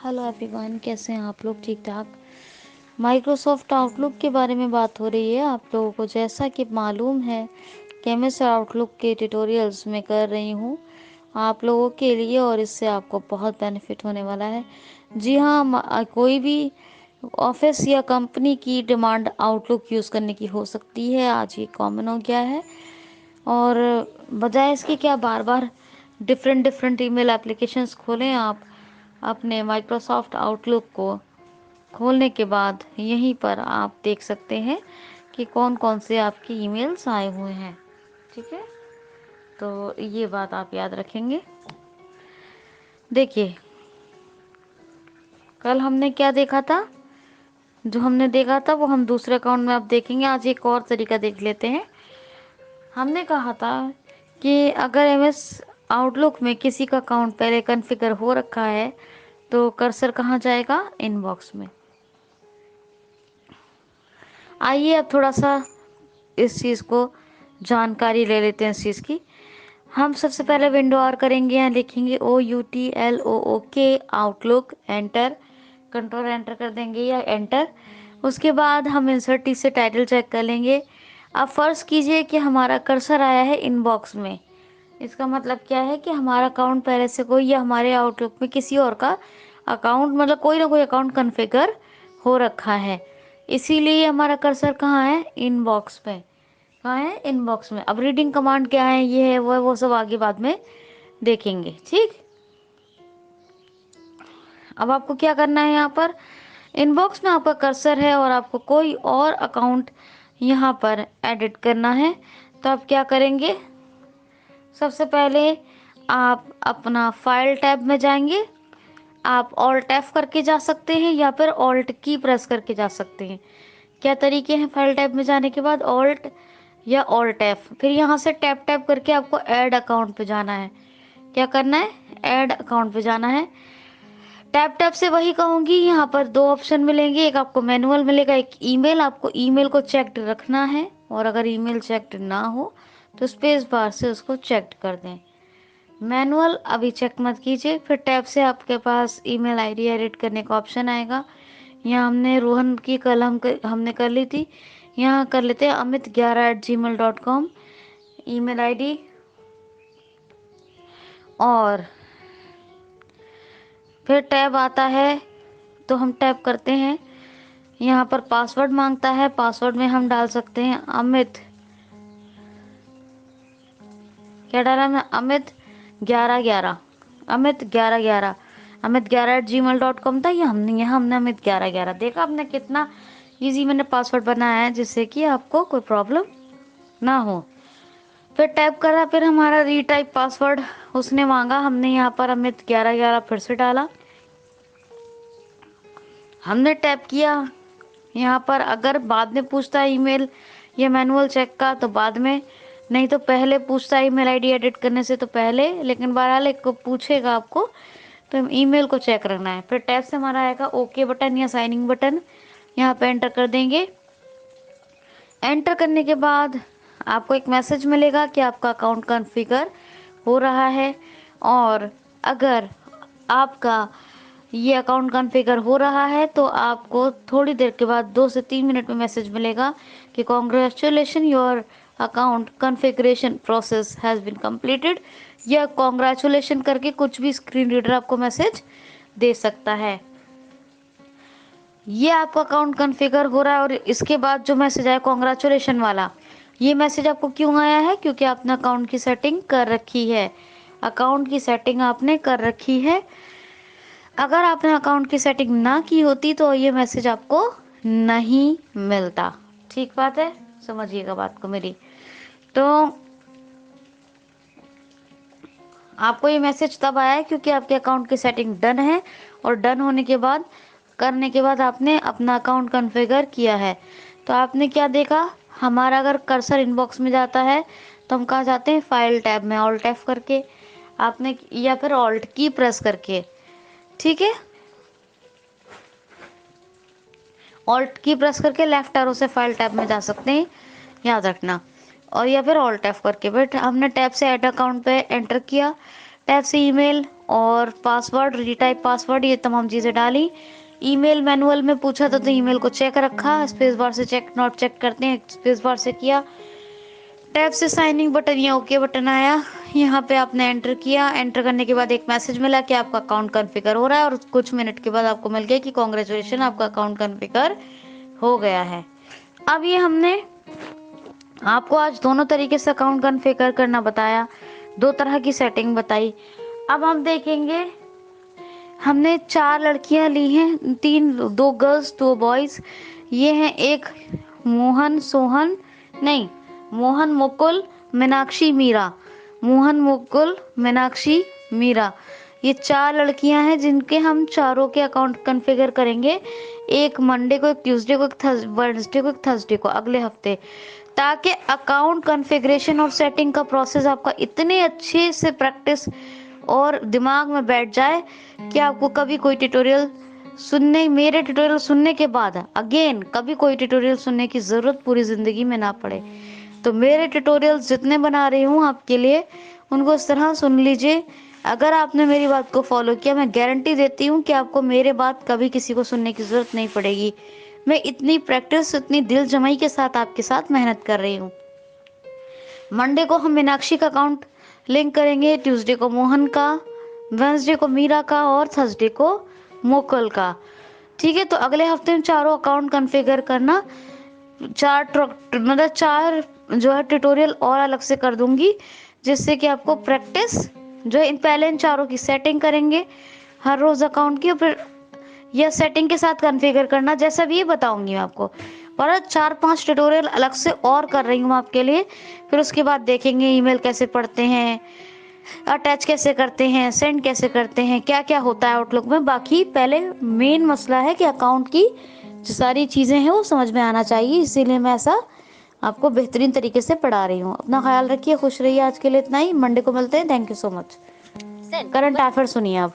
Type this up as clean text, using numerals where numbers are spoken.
Hello everyone, कैसे हैं आप लोग? ठीक ठाक। माइक्रोसॉफ्ट आउटलुक के बारे में बात हो रही है आप लोगों को। जैसा कि मालूम है कि एमएस आउटलुक के ट्यूटोरियल्स मैं कर रही हूँ आप लोगों के लिए, और इससे आपको बहुत बेनिफिट होने वाला है। जी हाँ, कोई भी ऑफिस या कंपनी की डिमांड आउटलुक यूज़ करने की हो सकती है। आज ये कॉमन हो गया है, और बजाय इसके क्या बार बार डिफरेंट डिफरेंट ईमेल एप्लीकेशंस खोलें आप। अपने माइक्रोसॉफ्ट आउटलुक को खोलने के बाद यहीं पर आप देख सकते हैं कि कौन कौन से आपके ईमेल्स आए हुए हैं। ठीक है, तो ये बात आप याद रखेंगे। देखिए, कल हमने क्या देखा था? जो हमने देखा था वो हम दूसरे अकाउंट में आप देखेंगे। आज एक और तरीका देख लेते हैं। हमने कहा था कि अगर एमएस आउटलुक में किसी का अकाउंट पहले कॉन्फ़िगर हो रखा है तो कर्सर कहाँ जाएगा? इनबॉक्स में। आइए अब थोड़ा सा इस चीज़ को जानकारी ले लेते हैं इस चीज़ की। हम सबसे पहले विंडो आर करेंगे, यहाँ लिखेंगे OUTLOOK outlook, enter, control enter कर देंगे या एंटर। उसके बाद हम इंसर्ट टी से टाइटल चेक कर लेंगे। अब फर्ज कीजिए कि हमारा कर्सर आया है इनबॉक्स में। इसका मतलब क्या है कि हमारा अकाउंट पहले से कोई, या हमारे आउटलुक में किसी और का अकाउंट, मतलब कोई ना कोई अकाउंट कॉन्फ़िगर हो रखा है। इसीलिए हमारा कर्सर कहाँ है? इनबॉक्स पे। कहाँ है? इनबॉक्स में। अब रीडिंग कमांड क्या है, ये है वो सब आगे बाद में देखेंगे। ठीक, अब आपको क्या करना है, यहाँ पर इनबॉक्स में आपका कर्सर है और आपको कोई और अकाउंट यहाँ पर एडिट करना है। तो आप क्या करेंगे? सबसे पहले आप अपना फाइल टैब में जाएंगे। आप ऑल्ट एफ करके जा सकते हैं या फिर ऑल्ट की प्रेस करके जा सकते हैं। क्या तरीके हैं फाइल टैब में जाने के बाद? ऑल्ट या ऑल्ट एफ। फिर यहाँ से टैप टैप करके आपको ऐड अकाउंट पे जाना है। क्या करना है? ऐड अकाउंट पे जाना है। टैप टैप से वही कहूँगी, यहाँ पर दो ऑप्शन मिलेंगे, एक आपको मैनुअल मिलेगा, एक ईमेल। आपको ईमेल को चेक्ड रखना है, और अगर ईमेल चेक्ड ना हो तो स्पेस बार से उसको चेक्ड कर दें। मैनुअल अभी चेक मत कीजिए। फिर टैब से आपके पास ईमेल आईडी एडिट करने का ऑप्शन आएगा। यहाँ हमने रोहन की कल हमने कर ली थी, यहाँ कर लेते हैं amit11@gmail.com ईमेल आईडी। और फिर टैब आता है तो हम टैप करते हैं। यहाँ पर पासवर्ड मांगता है, पासवर्ड में हम डाल सकते हैं अमित। क्या डाला मैं? अमित 1111। अमित 1111, amit11@gmail.com था। ये हमने अमित 1111 देखा। आपने कितना इजी मैंने पासवर्ड बनाया है जिससे कि आपको कोई प्रॉब्लम ना हो। फिर टाइप करा, फिर हमारा रीटाइप पासवर्ड उसने मांगा। हमने यहाँ पर अमित 1111 फिर से डाला, हमने टाइप किया। यहाँ पर अगर बाद में पूछता है ईमेल या मैनुअल चेक का तो बाद में, नहीं तो पहले पूछता है ईमेल आईडी एडिट करने से तो पहले, लेकिन बहरहाल एक को पूछेगा आपको तो ईमेल को चेक रखना है। फिर टैब से हमारा आएगा ओके बटन या साइनिंग बटन, यहाँ पे एंटर कर देंगे। एंटर करने के बाद आपको एक मैसेज मिलेगा कि आपका अकाउंट कॉन्फ़िगर हो रहा है। और अगर आपका ये अकाउंट कॉन्फ़िगर हो रहा है तो आपको थोड़ी देर के बाद 2 से 3 मिनट में मैसेज मिलेगा कि congratulation, your account configuration process has been completed, या कॉन्ग्रेचुलेशन करके कुछ भी स्क्रीन रीडर आपको मैसेज दे सकता है। ये आपका अकाउंट कॉन्फ़िगर हो रहा है। और इसके बाद जो मैसेज आया कॉन्ग्रेचुलेशन वाला, ये मैसेज आपको क्यों आया है? क्योंकि आपने अकाउंट की सेटिंग कर रखी है। अकाउंट की सेटिंग आपने कर रखी है। अगर आपने अकाउंट की सेटिंग ना की होती तो ये मैसेज आपको नहीं मिलता। ठीक बात है, समझिएगा बात को मेरी। तो आपको ये मैसेज तब आया है क्योंकि आपके अकाउंट की सेटिंग डन है, और डन होने के बाद, करने के बाद आपने अपना अकाउंट कॉन्फ़िगर किया है। तो आपने क्या देखा? हमारा अगर कर्सर इनबॉक्स में जाता है तो हम कहाँ जाते हैं? फाइल टैब में, ऑल्ट एफ करके आपने, या फिर ऑल्ट की प्रेस करके। ठीक है, ऑल्ट की प्रेस करके लेफ्ट एरो से फाइल टैब में जा सकते हैं, याद रखना। और या फिर ऑल्ट एफ करके। बट हमने टैब से ऐड अकाउंट पे एंटर किया, टैब से ईमेल और पासवर्ड, रीटाइप पासवर्ड, ये तमाम चीज़ें डाली। ईमेल मैनुअल में पूछा था तो ईमेल को चेक रखा, स्पेस बार से चेक नॉट चेक करते हैं, स्पेस बार से किया। टैब से साइनिंग बटन या ओके बटन आया, यहाँ पे आपने एंटर किया। एंटर करने के बाद एक मैसेज मिला कि आपका अकाउंट कॉन्फ़िगर हो रहा है और कुछ मिनट के बाद आपको मिल गया कि कॉन्ग्रेचुलेशन, आपका अकाउंट कॉन्फ़िगर हो गया है। अब ये हमने आपको आज दोनों तरीके से अकाउंट कॉन्फ़िगर करना बताया, 2 तरह की सेटिंग बताई। अब हम देखेंगे, हमने 4 लड़कियां ली हैं, 2 गर्ल्स 2 बॉयज। ये हैं एक मोहन सोहन, नहीं मोहन मुकुल मीनाक्षी मीरा, मोहन मुकुल मीनाक्षी मीरा, ये 4 लड़कियां हैं जिनके हम चारों के अकाउंट कॉन्फ़िगर करेंगे। एक मंडे को, एक ट्यूसडे को, एक वेडनेसडे को, एक थर्सडे को, अगले हफ्ते, ताकि अकाउंट कॉन्फ़िगरेशन और सेटिंग का प्रोसेस आपका इतने अच्छे से प्रैक्टिस और दिमाग में बैठ जाए कि आपको कभी कोई ट्यूटोरियल सुनने, मेरे ट्यूटोरियल सुनने के बाद अगेन कभी कोई ट्यूटोरियल सुनने की ज़रूरत पूरी ज़िंदगी में ना पड़े। तो मेरे ट्यूटोरियल्स जितने बना रही हूँ आपके लिए, उनको इस तरह सुन लीजिए। अगर आपने मेरी बात को फॉलो किया, मैं गारंटी देती हूँ कि आपको मेरे बात कभी किसी को सुनने की ज़रूरत नहीं पड़ेगी। मैं इतनी प्रैक्टिस, इतनी दिल जमाई के साथ आपके साथ मेहनत कर रही हूँ। मंडे को हम मीनाक्षी का अकाउंट लिंक करेंगे, ट्यूसडे को मोहन का, वेंसडे को मीरा का और थर्सडे को मोकल का। ठीक है, तो अगले हफ्ते में चारों अकाउंट कॉन्फ़िगर करना, 4 जो है ट्यूटोरियल और अलग से कर दूंगी, जिससे कि आपको प्रैक्टिस जो है, इन पहले इन चारों की सेटिंग करेंगे हर रोज अकाउंट की, और फिर यह सेटिंग के साथ कॉन्फ़िगर करना जैसा भी ये बताऊंगी मैं आपको। और 4-5 ट्यूटोरियल अलग से और कर रही हूँ आपके लिए। फिर उसके बाद देखेंगे ईमेल कैसे पढ़ते हैं, अटैच कैसे करते हैं, सेंड कैसे करते हैं, क्या क्या होता है आउटलुक में। बाकी पहले मेन मसला है कि अकाउंट की जो सारी चीज़ें हैं वो समझ में आना चाहिए, इसीलिए मैं ऐसा आपको बेहतरीन तरीके से पढ़ा रही हूँ। अपना ख्याल रखिए, खुश रहिए। आज के लिए इतना ही, मंडे को मिलते हैं। Thank you so much. Current affair सुनिए आप।